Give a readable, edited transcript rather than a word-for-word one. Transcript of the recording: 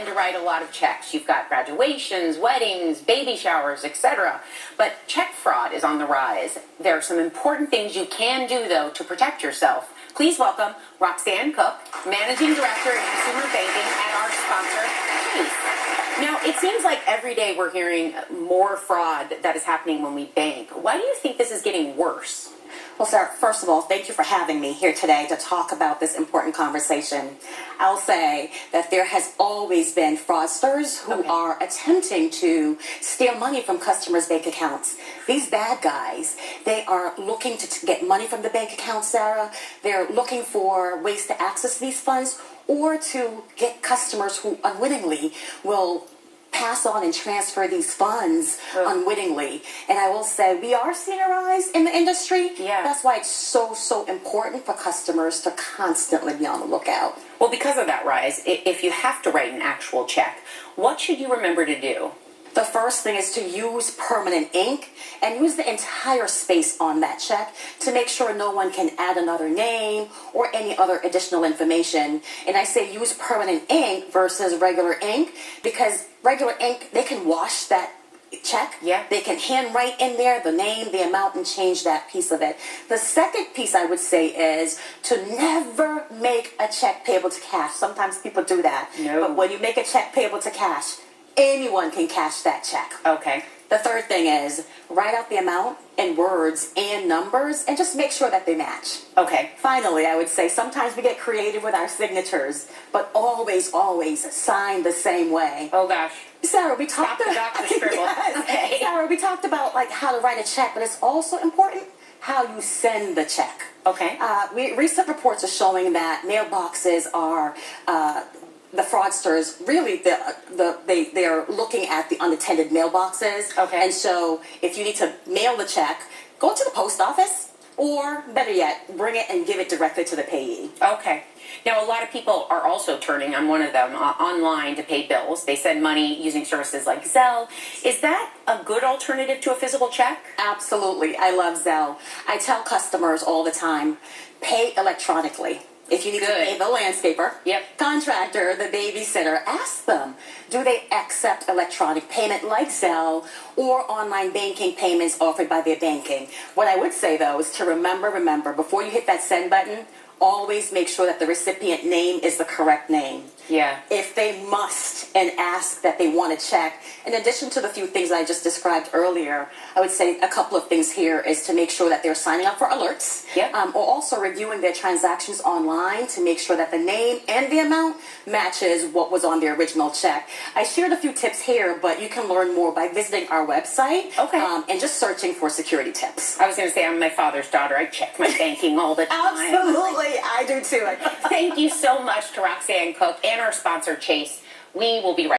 tend to write a lot of checks. You've got graduations, weddings, baby showers, etc. But check fraud is on the rise. There are some important things you can do, though, to protect yourself. Please welcome Roxanne Cook, Managing Director of Consumer Banking at our sponsor, Chase. Now, it seems like every day we're hearing more fraud that is happening when we bank. Why do you think this is getting worse? Well, Sarah, first of all, thank you for having me here today to talk about this important conversation. I'll say that there has always been fraudsters who are attempting to steal money from customers' bank accounts. These bad guys, they are looking to get money from the bank account, Sarah. They're looking for ways to access these funds or to get customers who unwittingly will pass on and transfer these funds unwittingly. And I will say we are seeing a rise in the industry. Yeah. That's why it's so important for customers to constantly be on the lookout. Well, because of that rise, if you have to write an actual check, what should you remember to do? The first thing is to use permanent ink and use the entire space on that check to make sure no one can add another name or any other additional information. And I say use permanent ink versus regular ink because regular ink, they can wash that check. Yeah. They can handwrite in there the name, the amount, and change that piece of it. The second piece I would say is to never make a check payable to cash. Sometimes people do that. No. But when you make a check payable to cash, anyone can cash that check. Okay. The third thing is write out the amount in words and numbers and just make sure that they match. Okay. Finally, I would say sometimes we get creative with our signatures, but always sign the same way. Oh gosh. Sarah, we talked Stop the doctor scribble. Yes. Okay. Sarah, we talked about like how to write a check, but it's also important how you send the check. Okay. Recent reports are showing that mailboxes are the fraudsters really they are looking at the unattended mailboxes. Okay. And so if you need to mail the check, go to the post office or better yet, bring it and give it directly to the payee. Okay. Now, a lot of people are also turning, I'm one of them, online to pay bills. They send money using services like Zelle. Is that a good alternative to a physical check? Absolutely. I love Zelle. I tell customers all the time, pay electronically. If you need to pay the landscaper, contractor, the babysitter, ask them, do they accept electronic payment like Zelle or online banking payments offered by their banking? What I would say, though, is to remember, before you hit that send button, always make sure that the recipient name is the correct name. Yeah. If they must and ask that they want to check, in addition to the few things I just described earlier, I would say a couple of things here is to make sure that they're signing up for alerts, or also reviewing their transactions online to make sure that the name and the amount matches what was on the original check. I shared a few tips here, but you can learn more by visiting our website and just searching for security tips. I was going to say, I'm my father's daughter. I check my banking all the time. Absolutely. I do too. Thank you so much to Roxanne Cook and our sponsor, Chase. We will be right back.